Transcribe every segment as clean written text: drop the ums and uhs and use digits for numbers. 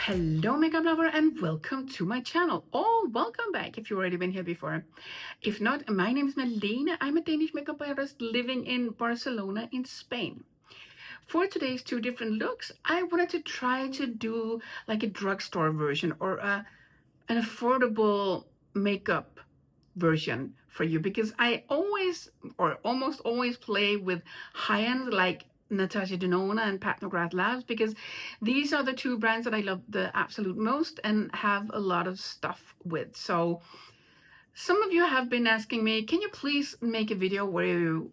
Hello, makeup lover, and welcome to my channel. Oh, welcome back if you've already been here before. If not, my name is Malene. I'm a Danish makeup artist living in Barcelona in Spain. For today's two different looks, I wanted to try to do like a drugstore version or an affordable makeup version for you because I always or almost always play with high-end like Natasha Denona and Pat McGrath Labs because these are the two brands that I love the absolute most and have a lot of stuff with. So some of you have been asking me, can you please make a video where you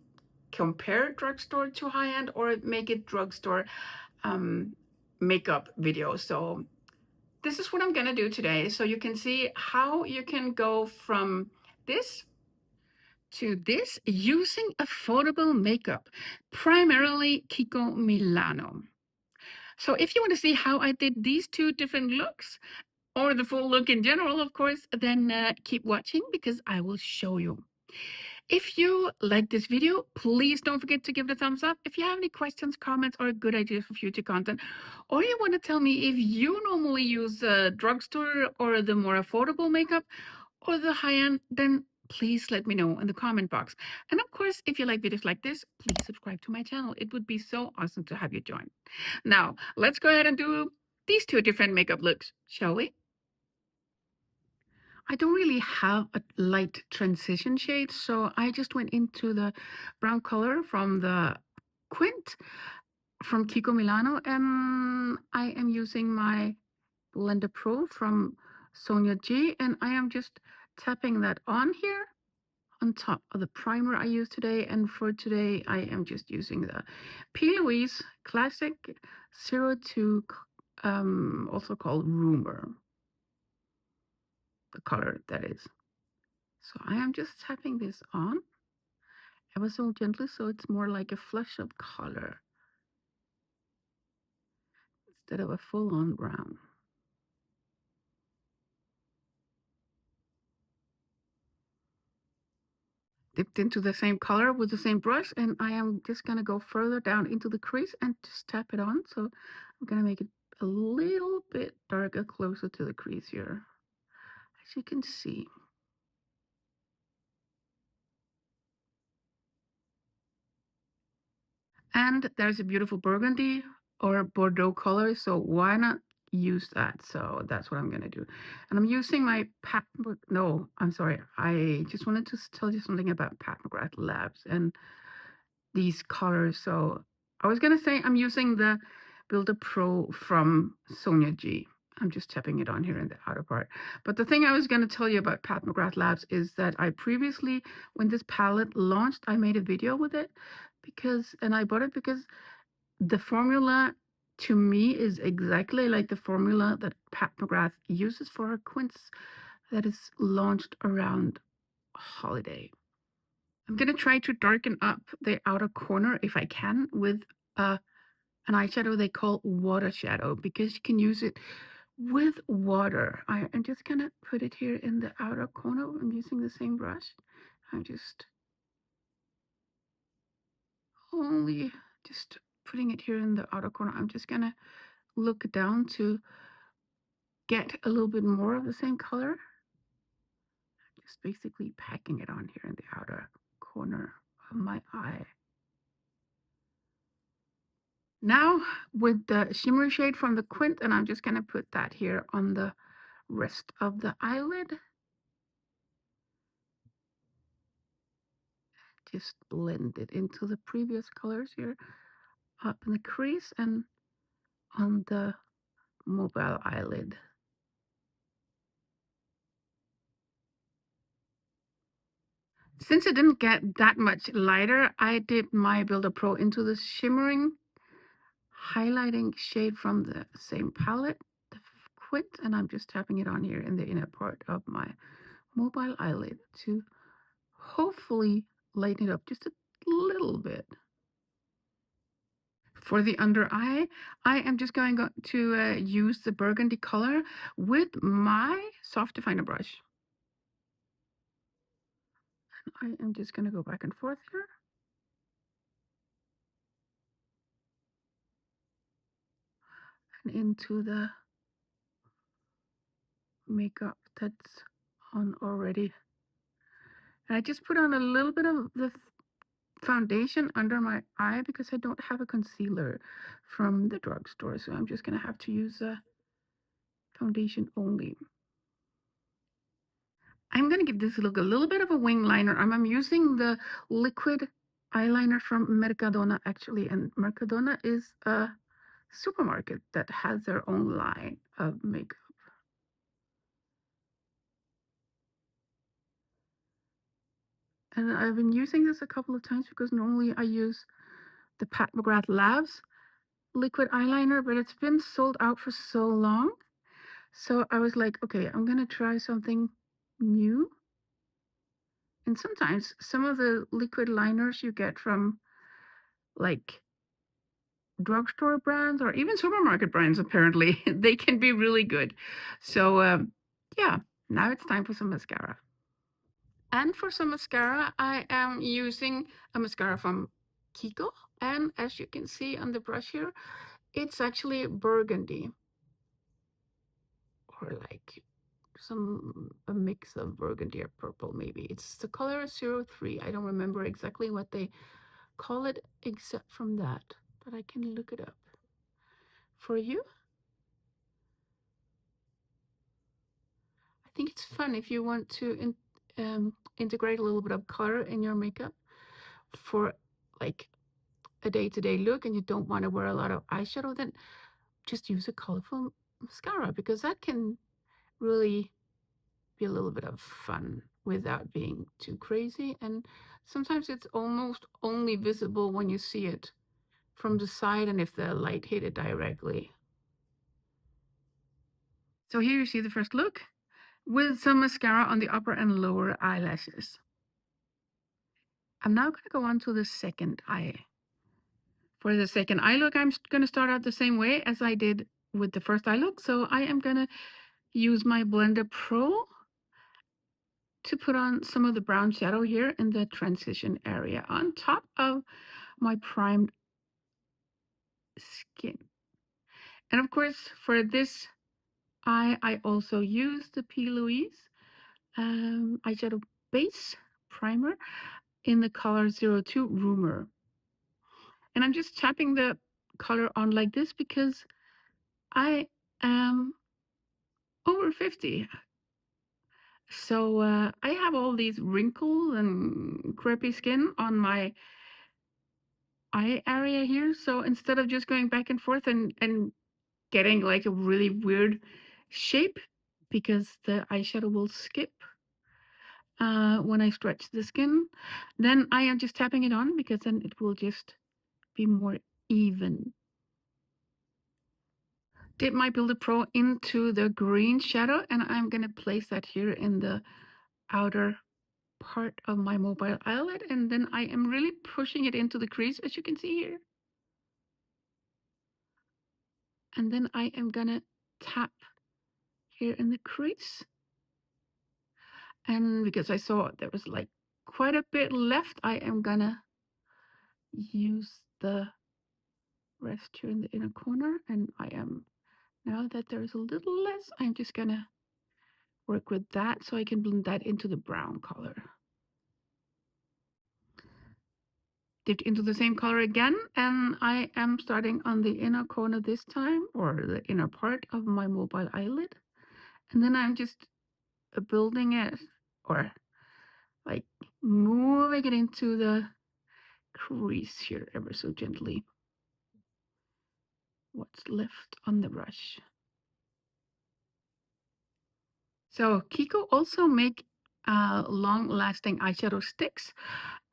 compare drugstore to high-end or make it drugstore makeup video? So this is what I'm gonna do today. So you can see how you can go from this to this using affordable makeup, primarily Kiko Milano. So if you want to see how I did these two different looks, or the full look in general, of course, then keep watching because I will show you. If you like this video, please don't forget to give it a thumbs up. If you have any questions, comments, or good ideas for future content, or you want to tell me if you normally use drugstore or the more affordable makeup or the high-end, then please let me know in the comment box. And of course, if you like videos like this, please subscribe to my channel. It would be so awesome to have you join. Now, let's go ahead and do these two different makeup looks, shall we? I don't really have a light transition shade, so I just went into the brown color from the Quint from Kiko Milano, and I am using my Blender Pro from Sonia G, and I am just tapping that on here on top of the primer I used today. And for today, I am just using the P. Louise Classic 02, also called Rumor, the color that is. So I am just tapping this on ever so gently, so it's more like a flush of color instead of a full-on brown. Dipped into the same color with the same brush, and I am just gonna go further down into the crease and just tap it on. So I'm gonna make it a little bit darker, closer to the crease here, as you can see. And there's a beautiful burgundy or Bordeaux color, so why not use that? So that's what I'm gonna do. And I'm using my no, I'm sorry. I just wanted to tell you something about Pat McGrath Labs and these colors. So I was gonna say I'm using the Builder Pro from Sonia G. I'm just tapping it on here in the outer part. But the thing I was going to tell you about Pat McGrath Labs is that I previously, when this palette launched, I made a video with it and I bought it because the formula to me is exactly like the formula that Pat McGrath uses for her quints that is launched around holiday. I'm going to try to darken up the outer corner if I can with an eyeshadow they call water shadow because you can use it with water. I'm just going to put it here in the outer corner. I'm using the same brush. I'm just only just putting it here in the outer corner. I'm just going to look down to get a little bit more of the same color. Just basically packing it on here in the outer corner of my eye. Now with the shimmery shade from the Quint, and I'm just going to put that here on the rest of the eyelid. Just blend it into the previous colors here, up in the crease and on the mobile eyelid. Since it didn't get that much lighter, I did my Builder Pro into the shimmering highlighting shade from the same palette, the Quint, and I'm just tapping it on here in the inner part of my mobile eyelid to hopefully lighten it up just a little bit. For the under eye, I am just going to use the burgundy color with my soft definer brush. And I am just going to go back and forth here. And into the makeup that's on already. And I just put on a little bit of the foundation under my eye because I don't have a concealer from the drugstore. So I'm just going to have to use a foundation only. I'm going to give this look a little bit of a wing liner. I'm using the liquid eyeliner from Mercadona actually. And Mercadona is a supermarket that has their own line of makeup. And I've been using this a couple of times because normally I use the Pat McGrath Labs liquid eyeliner, but it's been sold out for so long. So I was like, okay, I'm going to try something new. And sometimes some of the liquid liners you get from like drugstore brands or even supermarket brands, apparently, they can be really good. So yeah, now it's time for some mascara. And for some mascara, I am using a mascara from Kiko. And as you can see on the brush here, it's actually burgundy, or like a mix of burgundy or purple maybe. It's the color 03. I don't remember exactly what they call it except from that, but I can look it up for you. I think it's fun if you want to integrate a little bit of color in your makeup for like a day-to-day look and you don't want to wear a lot of eyeshadow, then just use a colorful mascara because that can really be a little bit of fun without being too crazy. And sometimes it's almost only visible when you see it from the side and if the light hit it directly. So here you see the first look with some mascara on the upper and lower eyelashes. I'm now going to go on to the second eye. For the second eye look, I'm going to start out the same way as I did with the first eye look. So I am going to use my Blender Pro to put on some of the brown shadow here in the transition area on top of my primed skin. And of course, for this eye, I also use the P. Louise eyeshadow base primer in the color 02 Rumor. And I'm just tapping the color on like this because I am over 50. So I have all these wrinkles and crepey skin on my eye area here. So instead of just going back and forth and getting like a really weird shape, because the eyeshadow will skip when I stretch the skin, then I am just tapping it on because then it will just be more even. Dip my Builder Pro into the green shadow, and I'm going to place that here in the outer part of my mobile eyelid, and then I am really pushing it into the crease, as you can see here. And then I am going to tap here in the crease. And because I saw there was like quite a bit left, I am going to use the rest here in the inner corner, and I am, now that there's a little less, I'm just going to work with that so I can blend that into the brown color. Dipped into the same color again, and I am starting on the inner corner this time, or the inner part of my mobile eyelid, and then I'm just building it, or like moving it into the crease here ever so gently. What's left on the brush. So Kiko also make long-lasting eyeshadow sticks,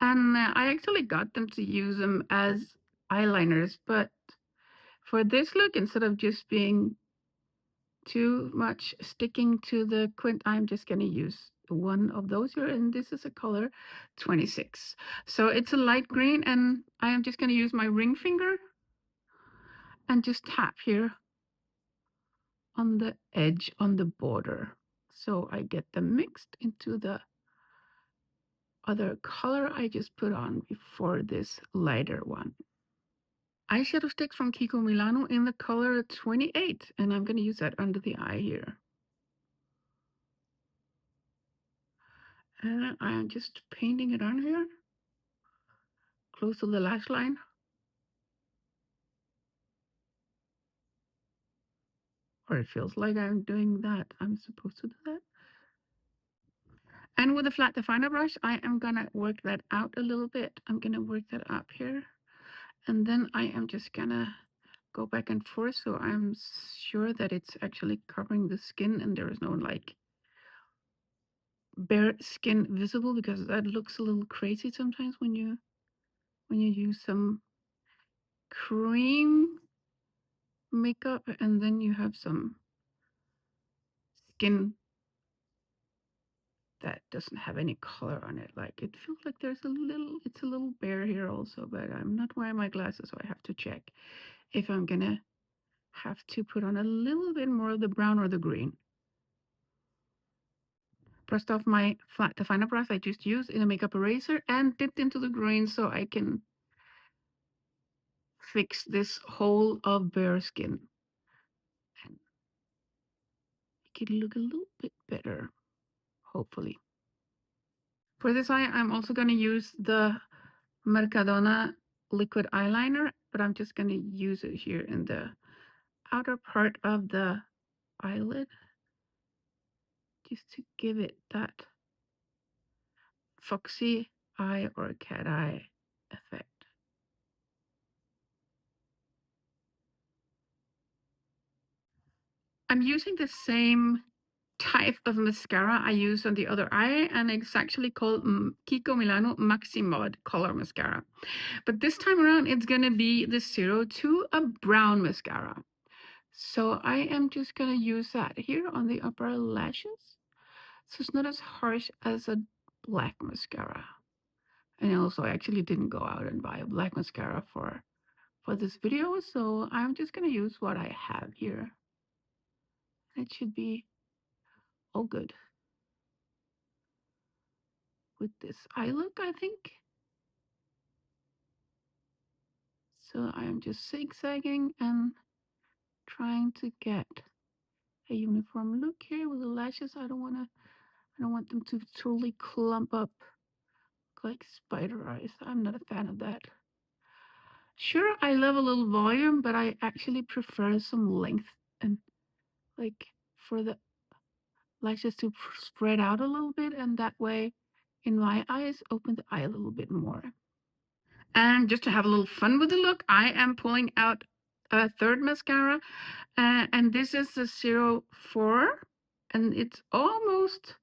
and I actually got them to use them as eyeliners, but for this look, instead of just being too much sticking to the quint, I'm just going to use one of those here, and this is a color 26. So it's a light green, and I am just going to use my ring finger and just tap here on the edge, on the border, so I get them mixed into the other color I just put on before this lighter one. Eyeshadow sticks from Kiko Milano in the color 28, and I'm going to use that under the eye here. And I'm just painting it on here, close to the lash line. Or it feels like I'm doing that. I'm supposed to do that. And with a flat definer brush, I am gonna work that out a little bit. I'm gonna work that up here. And then I am just gonna go back and forth so I'm sure that it's actually covering the skin and there is no like bare skin visible, because that looks a little crazy sometimes when you use some cream makeup and then you have some skin that doesn't have any color on it. Like it feels like there's it's a little bare here also, but I'm not wearing my glasses, so I have to check if I'm gonna have to put on a little bit more of the brown or the green. Brushed off my flat definer brush I just used in a makeup eraser and dipped into the green so I can fix this hole of bare skin and make it look a little bit better, hopefully. For this eye, I'm also going to use the Mercadona liquid eyeliner, but I'm just going to use it here in the outer part of the eyelid just to give it that foxy eye or cat eye effect. I'm using the same type of mascara I use on the other eye, and it's actually called Kiko Milano Maxi Mod Color Mascara. But this time around, it's going to be the 02, a brown mascara. So I am just going to use that here on the upper lashes. So it's not as harsh as a black mascara. And also, I actually didn't go out and buy a black mascara for this video. So I'm just going to use what I have here. It should be all good with this eye look, I think. So I'm just zigzagging and trying to get a uniform look here with the lashes. I don't want them to totally clump up like spider eyes. I'm not a fan of that. Sure, I love a little volume, but I actually prefer some length and like for the lashes to spread out a little bit, and that way in my eyes open the eye a little bit more. And just to have a little fun with the look, I am pulling out a third mascara, and this is the 04, and it's almost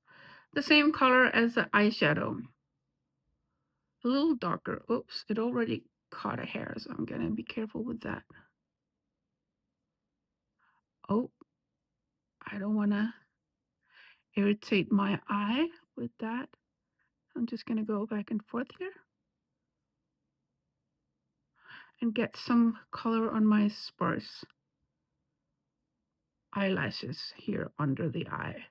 the same color as the eyeshadow. A little darker. Oops, it already caught a hair, so I'm gonna be careful with that. Oh, I don't wanna irritate my eye with that. I'm just gonna go back and forth here and get some color on my sparse eyelashes here under the eye.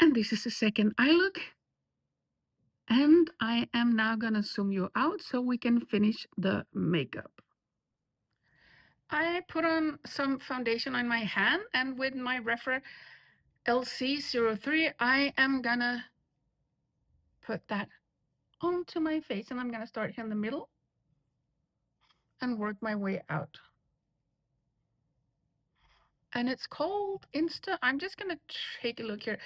And this is the second eye look. And I am now gonna zoom you out so we can finish the makeup. I put on some foundation on my hand, and with my Refer LC03, I am gonna put that onto my face, and I'm gonna start here in the middle and work my way out. And it's called Insta. I'm just gonna take a look here.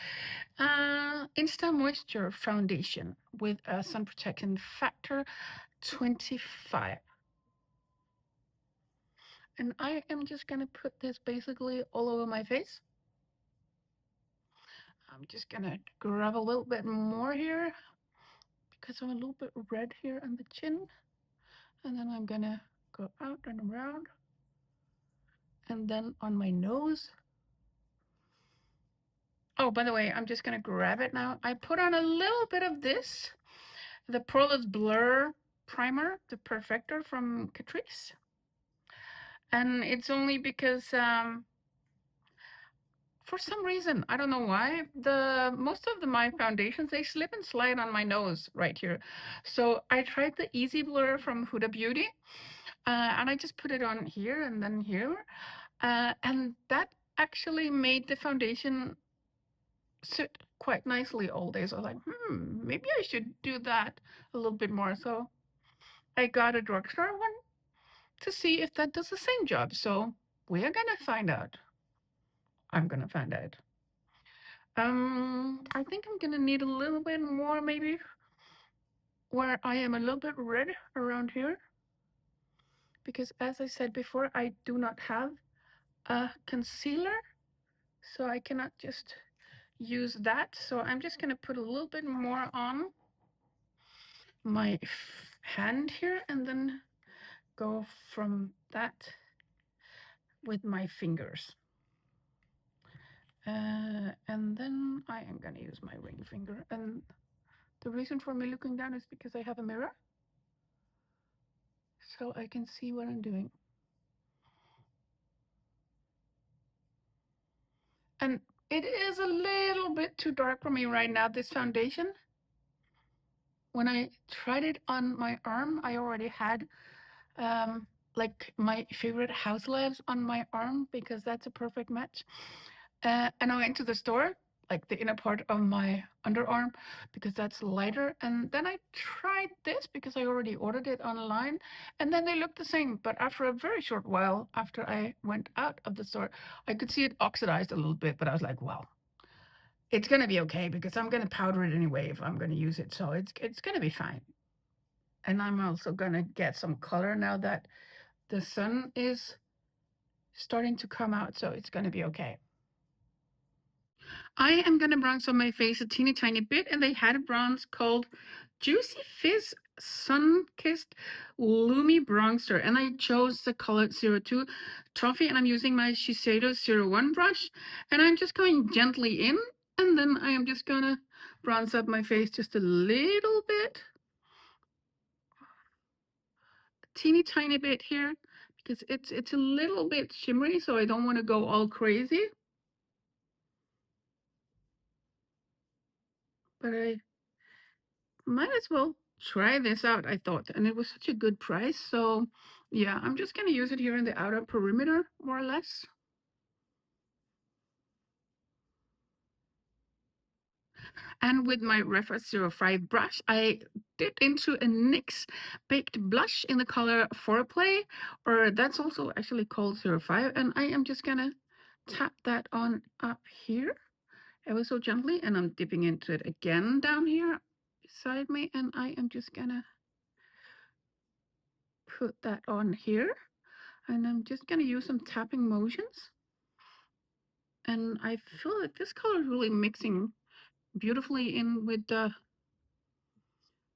Insta Moisture Foundation with a sun protection factor 25. And I am just gonna put this basically all over my face. I'm just gonna grab a little bit more here because I'm a little bit red here on the chin. And then I'm gonna go out and around. And then on my nose. Oh, by the way, I'm just gonna grab it now. I put on a little bit of this, the Poreless Blur Primer, the Perfector from Catrice. And it's only because For some reason, I don't know why, most of my foundations, they slip and slide on my nose right here. So I tried the Easy Blur from Huda Beauty, and I just put it on here and then here, and that actually made the foundation sit quite nicely all day. So I was like, maybe I should do that a little bit more. So I got a drugstore one to see if that does the same job. So we're gonna find out. I'm gonna find out. I think I'm gonna need a little bit more, maybe where I am a little bit red around here, because as I said before, I do not have a concealer, so I cannot just use that. So I'm just gonna put a little bit more on my hand here and then go from that with my fingers. And then I am gonna use my ring finger. And the reason for me looking down is because I have a mirror, so I can see what I'm doing. And it is a little bit too dark for me right now, this foundation. When I tried it on my arm, I already had like my favorite house labs on my arm because that's a perfect match. And I went to the store, like the inner part of my underarm, because that's lighter. And then I tried this because I already ordered it online. And then they looked the same. But after a very short while, after I went out of the store, I could see it oxidized a little bit. But I was like, well, it's going to be okay because I'm going to powder it anyway if I'm going to use it. So it's going to be fine. And I'm also going to get some color now that the sun is starting to come out. So it's going to be okay. I am going to bronze on my face a teeny tiny bit, and they had a bronze called Juicy Fizz Sun Kissed Lumi Bronzer, and I chose the color 02 Toffee, and I'm using my Shiseido 01 brush, and I'm just going gently in, and then I am just going to bronze up my face just a little bit, a teeny tiny bit here, because it's a little bit shimmery, so I don't want to go all crazy. But I might as well try this out, I thought, and it was such a good price. So yeah, I'm just gonna use it here in the outer perimeter, more or less. And with my Reference 05 brush, I dipped into a NYX Baked Blush in the color Foreplay, or that's also actually called 05, and I am just gonna tap that on up here ever so gently, and I'm dipping into it again down here beside me, and I am just gonna put that on here. And I'm just gonna use some tapping motions. And I feel like this color is really mixing beautifully in with the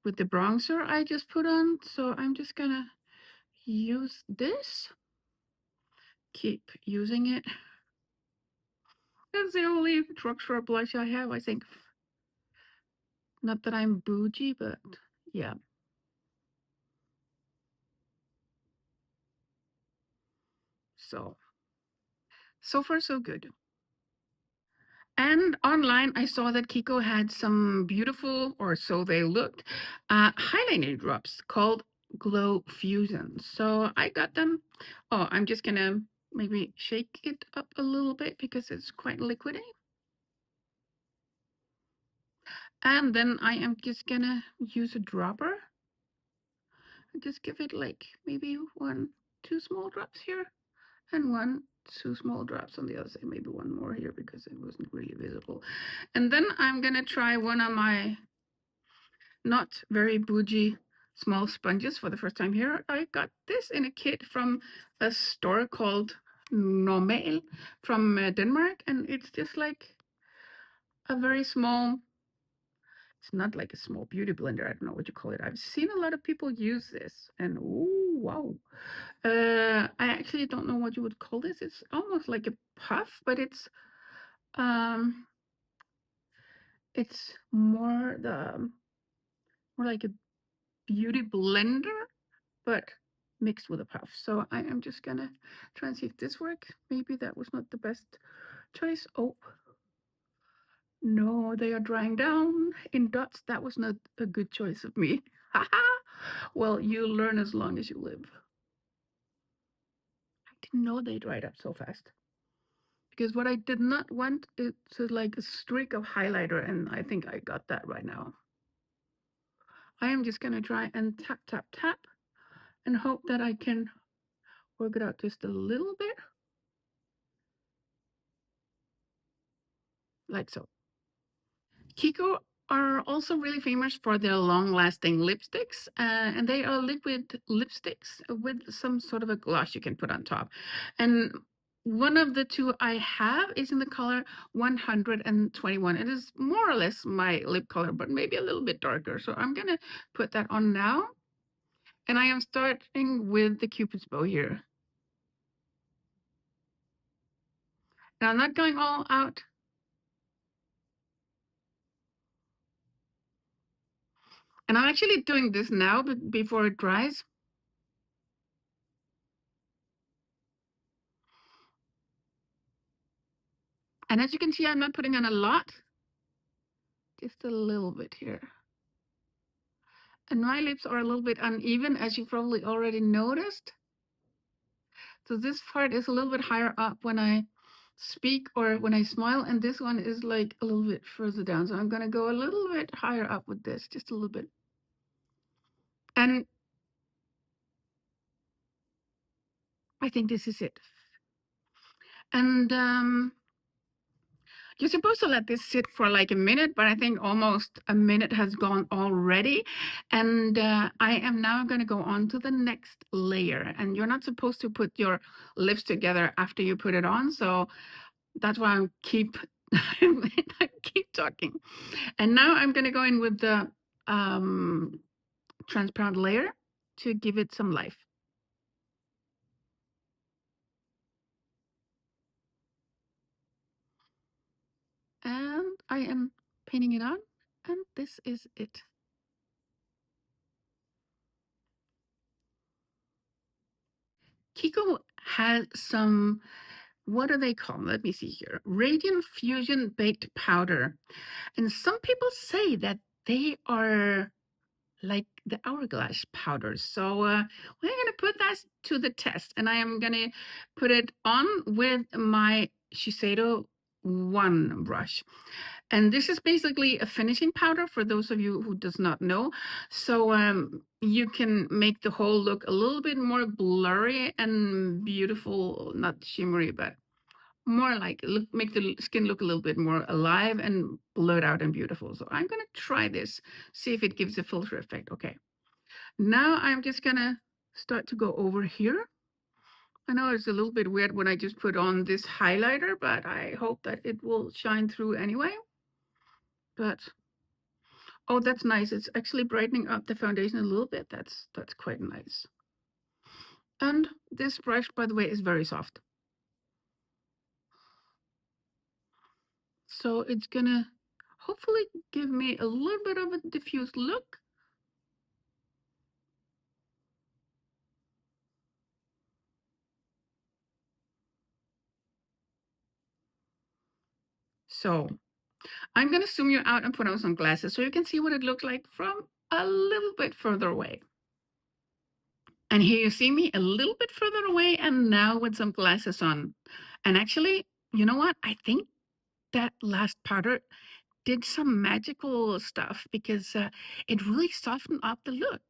bronzer I just put on. So I'm just gonna use this, keep using it. That's the only drugstore blush I have, I think. Not that I'm bougie, but yeah. So far so good. And online, I saw that Kiko had some beautiful, or so they looked, highlighting drops called Glow Fusion. So I got them. Oh, I'm just gonna maybe shake it up a little bit because it's quite liquidy. And then I am just gonna use a dropper. Just give it like maybe 2 small drops here, and 2 small drops on the other side, maybe one more here because it wasn't really visible. And then I'm gonna try one of my not very bougie small sponges for the first time here. I got this in a kit from a store called Normal from Denmark, and it's just like a very small, it's not like a small beauty blender, I don't know what you call it. I've seen a lot of people use this, and ooh, wow. I actually don't know what you would call this. It's almost like a puff, but it's more like a beauty blender, but mixed with a puff. So I am just gonna try and see if this works. Maybe that was not the best choice. Oh, no, they are drying down in dots. That was not a good choice of me. Well, you learn as long as you live. I didn't know they dried up so fast. Because what I did not want is like a streak of highlighter, and I think I got that right now. I am just gonna try and tap, tap, tap, and hope that I can work it out just a little bit. Like so. Kiko are also really famous for their long-lasting lipsticks, and they are liquid lipsticks with some sort of a gloss you can put on top. And one of the two I have is in the color 121. It is more or less my lip color, but maybe a little bit darker. So I'm gonna put that on now. And I am starting with the Cupid's bow here. Now I'm not going all out. And I'm actually doing this now before it dries. And as you can see, I'm not putting on a lot, just a little bit here. And my lips are a little bit uneven, as you probably already noticed. So this part is a little bit higher up when I speak or when I smile, and this one is like a little bit further down. So I'm gonna go a little bit higher up with this, just a little bit. And I think this is it. And you're supposed to let this sit for like a minute, but I think almost a minute has gone already. And I am now going to go on to the next layer. And you're not supposed to put your lips together after you put it on. So that's why I keep I keep talking. And now I'm going to go in with the transparent layer to give it some life. And I am painting it on, and this is it. Kiko has some, what do they call? Let me see here. Radiant Fusion Baked Powder. And some people say that they are like the hourglass powders. So we're going to put that to the test. And I am going to put it on with my Shiseido One brush. And this is basically a finishing powder for those of you who does not know. So you can make the whole look a little bit more blurry and beautiful, not shimmery, but more like make the skin look a little bit more alive and blurred out and beautiful. So I'm gonna try this, see if it gives a filter effect. Okay, now I'm just gonna start to go over here. I know it's a little bit weird when I just put on this highlighter, but I hope that it will shine through anyway. But oh, that's nice. It's actually brightening up the foundation a little bit. That's quite nice. And this brush, by the way, is very soft. So it's gonna hopefully give me a little bit of a diffused look. So I'm gonna zoom you out and put on some glasses so you can see what it looks like from a little bit further away. And here you see me a little bit further away and now with some glasses on. And actually, you know what? I think that last powder did some magical stuff because it really softened up the look.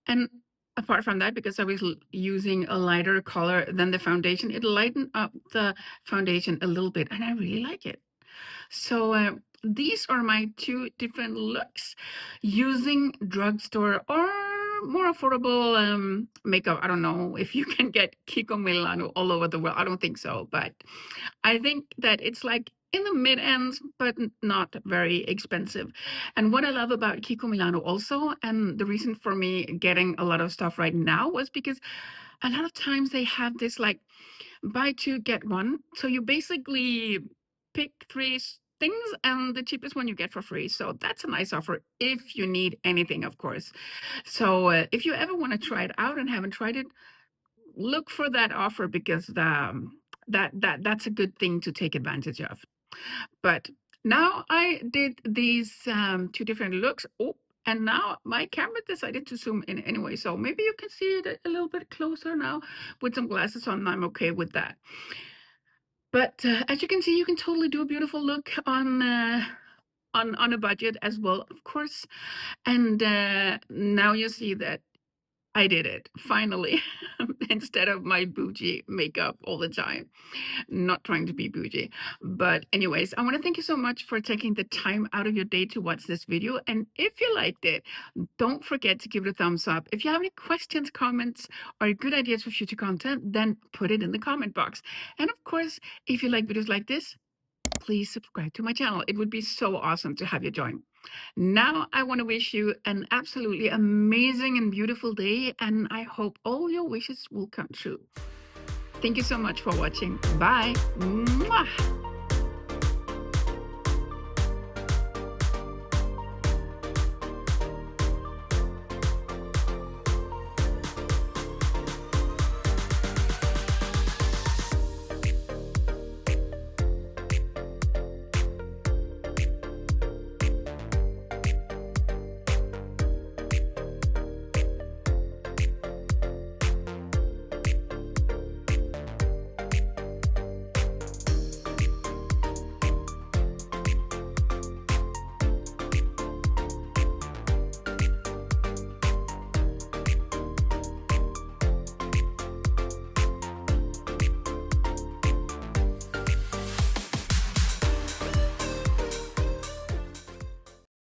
And apart from that, because I was using a lighter color than the foundation, it lightened up the foundation a little bit, and I really like it. So these are my two different looks using drugstore or more affordable makeup. I don't know if you can get Kiko Milano all over the world. I don't think so, but I think that it's like in the mid ends, but not very expensive. And what I love about Kiko Milano also, and the reason for me getting a lot of stuff right now was because a lot of times they have this like buy two, get one. So you basically pick three things and the cheapest one you get for free. So that's a nice offer if you need anything, of course. So if you ever want to try it out and haven't tried it, look for that offer because That's a good thing to take advantage of. But now I did these two different looks. Oh, and now my camera decided to zoom in anyway. So maybe you can see it a little bit closer now with some glasses on. I'm okay with that. But as you can see, you can totally do a beautiful look on a budget as well, of course. And now you see that I did it finally, instead of my bougie makeup all the time. Not trying to be bougie. But anyways, I want to thank you so much for taking the time out of your day to watch this video. And if you liked it, don't forget to give it a thumbs up. If you have any questions, comments, or good ideas for future content, then put it in the comment box. And of course, if you like videos like this, please subscribe to my channel. It would be so awesome to have you join. Now, I want to wish you an absolutely amazing and beautiful day, and I hope all your wishes will come true. Thank you so much for watching. Bye. Mwah.